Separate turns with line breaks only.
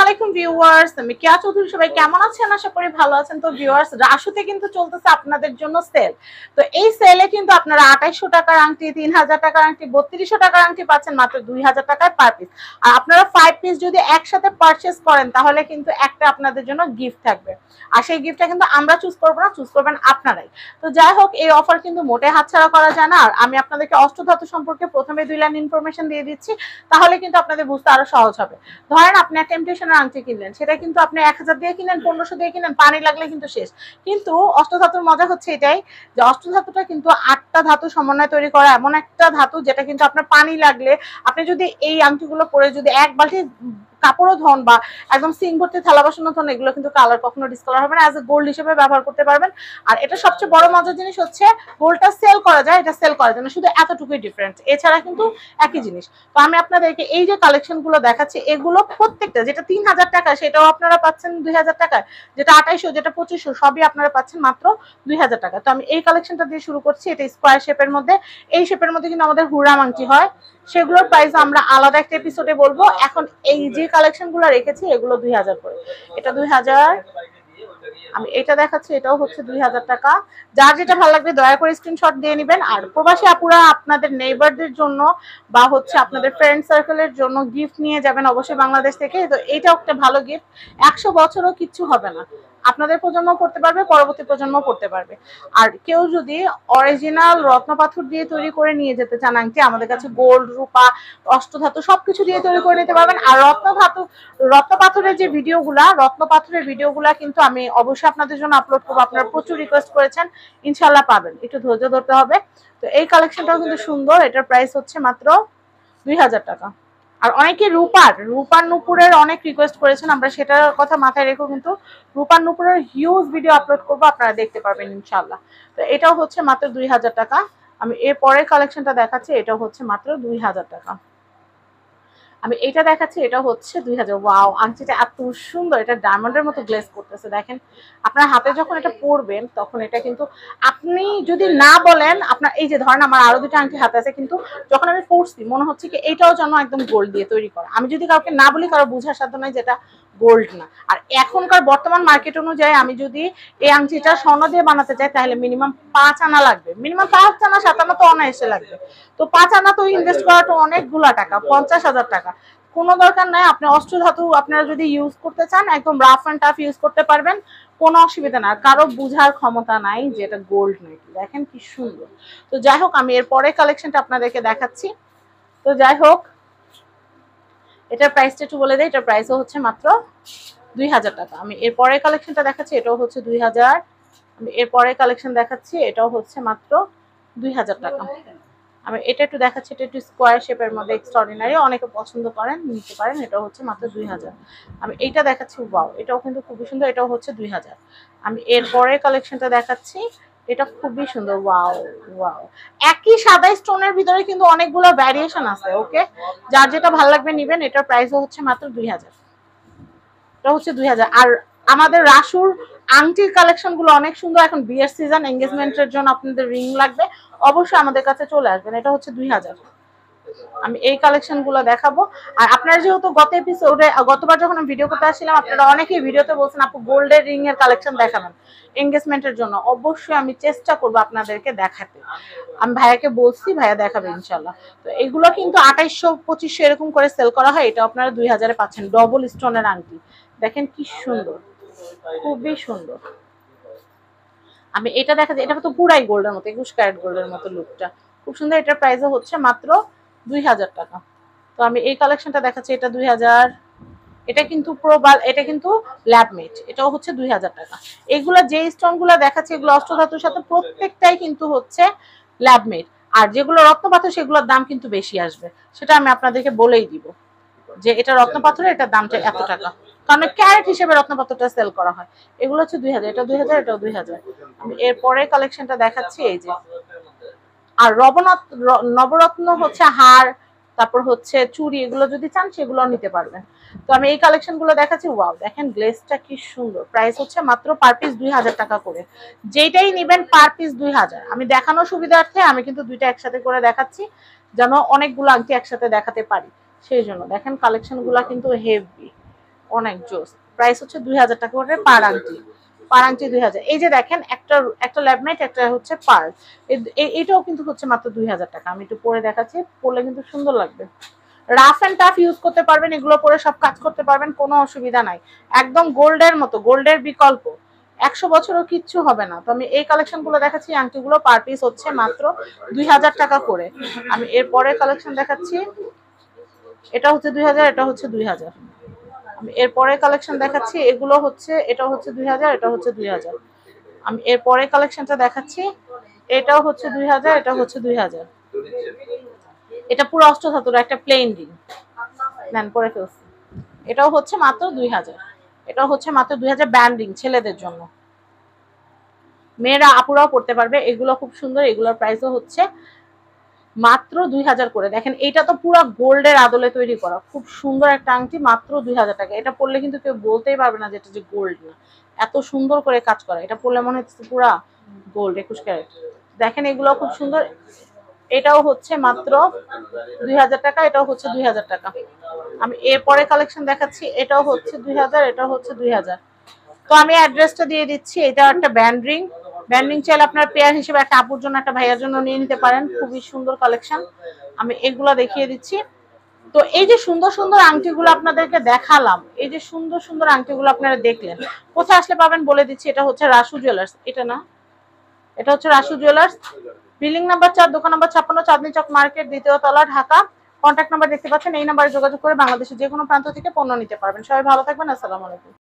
আলাইকুম ভিউয়ার্স, আমি কেয়া চৌধুরী। সবাই কেমন আছেন? আশা করি ভালো আছেন। তো ভিউয়ার্স, রাশুতে কিন্তু চলতেছে আপনাদের জন্য সেল। তো এই সেলে কিন্তু আপনারা 2800 টাকার আংটি, 3000 টাকার আংটি, 3200 টাকার আংটি পাচ্ছেন মাত্র 2000 টাকায় পার পিস। আর আপনারা 5 পিস যদি একসাথে পারচেজ করেন তাহলে কিন্তু একটা আপনাদের জন্য গিফট থাকবে। আর সেই গিফটটা কিন্তু আমরা চুজ করবো না, চুজ করবেন আপনারাই। তো যাই হোক, এই অফার কিন্তু মোটে হাতছাড়া করা যায় না। আর আমি আপনাদেরকে অষ্টধাতু সম্পর্কে প্রথমে 2 লাইন ইনফরমেশন দিয়ে দিচ্ছি, তাহলে কিন্তু আপনাদের বুঝতে আরো সহজ হবে। ধরেন আপনি একটা ইমিটেশনের আংটি কিনলেন, সেটা কিন্তু আপনি 1000 দিয়ে কিনেন, 1500 দিয়ে কিনেন, পানি লাগলে কিন্তু শেষ। কিন্তু অষ্টধাতুর মজা হচ্ছে এটাই যে অষ্টধাতুটা কিন্তু 8টা ধাতু সমন্বয়ে তৈরি করা এমন একটা ধাতু যেটা কিন্তু আপনার পানি লাগলে, আপনি যদি এই আংটিগুলো পরে যদি এক বালতি কাপড়ও ধন বা একদম সিং ভর্তি থালা বাসনও ধন, এগুলো কিন্তু কালার কখনো ডিসকালার হবে না, অ্যাজ এ গোল্ড হিসেবে ব্যবহার করতে পারবেন। আর এটা সবচেয়ে বড় মজার জিনিস হচ্ছে গোল্ডটা সেল করা যায়, এটা সেল করা যায় না, শুধু এতটুকুই ডিফারেন্স, এছাড়া কিন্তু একই জিনিস। তো আমি আপনাদেরকে এই যে কালেকশন গুলো দেখাচ্ছি, এগুলো প্রত্যেকটা, যেটা 3000 টাকা সেটাও আপনারা পাচ্ছেন 2000 টাকায়, যেটা 2800, যেটা 2500, সবই আপনারা পাচ্ছেন মাত্র 2000 টাকা। তো আমি এই কালেকশনটা দিয়ে শুরু করছি। এটা স্কোয়ার শেপের মধ্যে। এই শেপের মধ্যে কিন্তু আমাদের হুরাম আংটি হয়, সেগুলোর প্রাইস আমরা আলাদা একটা এপিসোডে বলবো। এখন এই যে কালেকশন গুলো রেখেছি এগুলো 2000 করে। এটা 2000। আমি এটা দেখাচ্ছি, এটাও হচ্ছে 2000 টাকা। যার যেটা ভালো লাগবে দয়া করে স্ক্রিনশট দিয়ে নেবেন। আর প্রবাসী আপুরা আপনাদের নেইবারদের জন্য বা হচ্ছে আপনাদের ফ্রেন্ড সার্কেলের জন্য গিফট নিয়ে যাবেন অবশ্যই বাংলাদেশ থেকে। তো এইটাও একটা ভালো গিফট। 100 বছরও কিচ্ছু হবে না, আপনাদের প্রজন্ম পড়তে পারবে, পরবর্তী প্রজন্ম পড়তে পারবে। আর কেউ যদি অরিজিনাল রত্নপাথর দিয়ে তৈরি করে নিয়ে যেতে চান আংটি, আমাদের কাছে গোল্ড, রূপা, অষ্টধাতু সবকিছু দিয়ে তৈরি করে নিতে পারবেন। আর রত্নপাথরের যে রত্নপাথরের ভিডিওগুলা কিন্তু আমি অবশ্যই আপনাদের জন্য আপলোড করবো। আপনারা প্রচুর রিকোয়েস্ট করেছেন, ইনশাল্লাহ পাবেন, একটু ধৈর্য ধরতে হবে। তো এই কালেকশনটাও কিন্তু সুন্দর। এটার প্রাইস হচ্ছে মাত্র 2000 টাকা। আর অনেকে রূপার নুপুরের অনেক রিকোয়েস্ট করেছেন, আমরা সেটার কথা মাথায় রেখেও কিন্তু রূপার নুপুরের হিউজ ভিডিও আপলোড করবো, আপনারা দেখতে পারবেন ইনশাল্লাহ। তো এটাও হচ্ছে মাত্র 2000 টাকা। আমি এর পরের কালেকশনটা দেখাচ্ছি, এটাও হচ্ছে মাত্র 2000 টাকা। আমি এটা দেখাচ্ছি, এটা হচ্ছে 2000। ওয়াও, আংটিটা এত সুন্দর, এটা ডায়মন্ডের মতো গ্লেজ করতেছে। দেখেন, আপনার হাতে যখন এটা পরবেন তখন এটা কিন্তু, আপনি যদি না বলেন, আপনার এই যে ধরেন আমার আরো দুটো আংটি হাতে আছে, কিন্তু যখন আমি পরছি মনে হচ্ছে কি এইটাও যেন একদম গোল্ড দিয়ে তৈরি করা। আমি যদি কাউকে না বলি, কারো বোঝার সাধ্য নাই যেটা গোল্ড না। আর এখনকার বর্তমান মার্কেট অনুযায়ী আমি যদি এই আংটিটা স্বর্ণ দিয়ে বানাতে চাই তাহলে মিনিমাম 5 আনা লাগবে, মিনিমাম 5 আনা 7 আনা তো অনায়াসে লাগবে। তো 5 আনা তো ইনভেস্ট করাটা অনেকগুলা টাকা, 50,000 টাকা। কোনো দরকার নাই। আপনি অষ্টধাতু আপনারা যদি ইউজ করতে চান, একদম রাফ অ্যান্ড টাফ ইউজ করতে পারবেন, কোনো অসুবিধা না। কারো বুঝার ক্ষমতা নাই যে এটা গোল্ড নাকি। দেখেন কি সুন্দর। তো যাই হোক, আমি এর পরে কালেকশনটা আপনাদেরকে দেখাচ্ছি। তো যাই হোক, এটার প্রাইসটা একটু বলে দেয়। এটার প্রাইসও হচ্ছে মাত্র 2000 টাকা। আমি এর পরের কালেকশনটা দেখাচ্ছি, এটাও হচ্ছে 2000। আমি এর পরের কালেকশন দেখাচ্ছি, এটাও হচ্ছে মাত্র 2000 টাকা। আমি এটা একটু দেখাচ্ছি, এটা একটু স্কোয়ার শেপের মধ্যে এক্সট্রাঅর্ডিনারি, অনেকে পছন্দ করেন, নিতে পারেন। এটা হচ্ছে মাত্র 2000। আমি এইটা দেখাচ্ছি, ওয়াও, এটাও কিন্তু খুবই সুন্দর, এটাও হচ্ছে 2000। আমি এর পরের কালেকশনটা দেখাচ্ছি, এটা খুবই সুন্দর। ওয়াও ওয়াও, একই সাদা স্টোনের ভিতরে কিন্তু অনেকগুলো ভ্যারিয়েশন আছে। ওকে, যার যেটা ভালো লাগবে নিবেন। এটার প্রাইসও হচ্ছে মাত্র 2000। এটা হচ্ছে 2000। আর আমাদের রাসুর আংটির কালেকশন গুলো অনেক সুন্দর। এখন বিয়ের সিজন, এঙ্গেজমেন্টের জন্য আপনাদের রিং লাগবে, অবশ্যই আমাদের কাছে চলে আসবেন। এটা হচ্ছে 2000। আমি এই কালেকশন গুলো দেখাবো। আর আপনারা যেহেতু গত এপিসোডে, গতবার যখন আমি ভিডিও করতে আসছিলাম, আপনারা অনেকেই ভিডিওতে বলছেন আপু গোল্ডের রিং এর কালেকশন দেখাবেন এঙ্গেজমেন্টের জন্য। অবশ্যই আমি চেষ্টা করবো আপনাদেরকে দেখাতে। আমি ভাইয়াকে বলছি, ভাইয়া দেখাবে ইনশাল্লাহ। তো এগুলো কিন্তু 2800 2500 এরকম করে সেল করা হয়, এটা আপনারা 2000-এ পাচ্ছেন। ডবল স্টোনের আংটি, দেখেন কি সুন্দর, খুবই সুন্দর। আমি এটা দেখাচ্ছি, এটা তো পুরাই গোল্ডের মতো, 21 ক্যারেট গোল্ডের মতো লুকটা, খুব সুন্দর। এটার প্রাইসও হচ্ছে মাত্র 2000 টাকা। তো আমি এই কালেকশনটা দেখাচ্ছি, এটা 2000। এটা কিন্তু প্রোবাল, এটা কিন্তু ল্যাবমেট, এটাও হচ্ছে 2000 টাকা। এগুলা যে স্টোনগুলো দেখাচ্ছে এগুলো অষ্টধাতুর সাথে প্রত্যেকটাই কিন্তু হচ্ছে ল্যাবমেট। আর যেগুলো রত্নপাথর সেগুলোর দাম কিন্তু বেশি আসবে, সেটা আমি আপনাদেরকে বলেই দিব যে এটা রত্নপাথরের, এটার দামটা এত টাকা, কারণ ক্যারেট হিসেবে রত্নপাথরটা সেল করা হয়। এগুলো হচ্ছে 2000, এটা 2000, এটাও 2000। আমি এরপরে কালেকশনটা দেখাচ্ছি, এই যে। আর নবরত্ন হচ্ছে হার, তারপর হচ্ছে চুড়ি, এগুলো যদি চান সেগুলো নিতে পারবেন। তো আমি এই কালেকশন গুলো দেখাচ্ছি। ওয়াও, দেখেন গ্লেজটা কি সুন্দর। প্রাইস হচ্ছে মাত্র পার পিস 2000 টাকা করে। যেটাই নেবেন পার পিস 2000। আমি দেখানোর সুবিধার্থে আমি কিন্তু দুইটা একসাথে করে দেখাচ্ছি, যেন অনেকগুলো আংটি একসাথে দেখাতে পারি, সেই জন্য। দেখেন কালেকশন গুলা কিন্তু হেভি, অনেক জোস। প্রাইস হচ্ছে 2000 টাকা করে পার আংটি, পার আংটি 2000। এই যে দেখেন একটা ল্যাবনাইট, একটা হচ্ছে পার্ল, এটাও কিন্তু হচ্ছে মাত্র 2000 টাকা। আমি একটু পরে দেখাচ্ছি, পরলে কিন্তু সুন্দর লাগবে। রাফ এন্ড টাফ ইউজ করতে পারবেন, এগুলো পরে সব কাজ করতে পারবেন, কোনো অসুবিধা নাই। একদম গোল্ডের মতো, গোল্ডের বিকল্প, 100 বছরও কিচ্ছু হবে না। তো আমি এই কালেকশন গুলো দেখাচ্ছি, আংটিগুলো পার পিস হচ্ছে মাত্র 2000 টাকা করে। আমি এর পরের কালেকশন দেখাচ্ছি, এটা হচ্ছে 2000, এটা হচ্ছে 2000। আমি এর পরের কালেকশন দেখাচ্ছি, এগুলো হচ্ছে, এটা হচ্ছে 2000, এটা হচ্ছে 2000। আমি এর পরের কালেকশনটা দেখাচ্ছি, এটাও হচ্ছে 2000, এটা হচ্ছে 2000। এটা পুরো অষ্টধাতুর একটা প্লেন রিং, নেন পরে ফেলছি। এটাও হচ্ছে মাত্র 2000, এটাও হচ্ছে মাত্র 2000 ব্যান্ড রিং ছেলেদের জন্য, মেয়েরা আপুরাও পড়তে পারবে। এগুলো খুব সুন্দর, এগুলোর প্রাইসও হচ্ছে মাত্র 2000 করে। দেখেন এটা তো পুরো গোল্ডের আদলে তৈরি করা, খুব সুন্দর একটা আংটি, মাত্র 2000 টাকা। এটা পরলে কিন্তু কেউ বলতেই পারবে না যে এটা যে গোল্ড না, এত সুন্দর করে কাজ করা। এটা পরলে মনে হচ্ছে পুরা গোল্ড, 21 ক্যারেট। দেখেন এগুলো খুব সুন্দর, এটাও হচ্ছে মাত্র 2000 টাকা, এটাও হচ্ছে 2000 টাকা। আমি এরপরে কালেকশন দেখাচ্ছি, এটাও হচ্ছে 2000, এটাও হচ্ছে 2000। তো আমি অ্যাড্রেসটা দিয়ে দিচ্ছি। এটা একটা ব্যান্ড রিং, ব্যান্ড রিং চাইলে আপনার পেয়ার হিসেবে একটা আপুর জন্য, একটা ভাইয়ার জন্য নিয়ে নিতে পারেন। খুবই সুন্দর কালেকশন, আমি এগুলা দেখিয়ে দিচ্ছি। তো এই যে সুন্দর সুন্দর আংটিগুলো আপনাদেরকে দেখালাম, এই যে সুন্দর সুন্দর আংটিগুলো আপনারা দেখলেন, কোথায় আসলে পাবেন বলে দিচ্ছি। এটা হচ্ছে রাসু জুয়েলার্স, এটা না, এটা হচ্ছে রাসু জুয়েলার্স, বিল্ডিং নাম্বার 4, দোকান নাম্বার 56, চাঁদনী চক মার্কেট, দ্বিতীয় তলা, ঢাকা। কন্ট্যাক্ট নাম্বার দেখতে পাচ্ছেন, এই নাম্বারে যোগাযোগ করে বাংলাদেশের যে কোনো প্রান্ত থেকে পণ্য নিতে পারবেন। সবাই ভালো থাকবেন, আসসালামু আলাইকুম।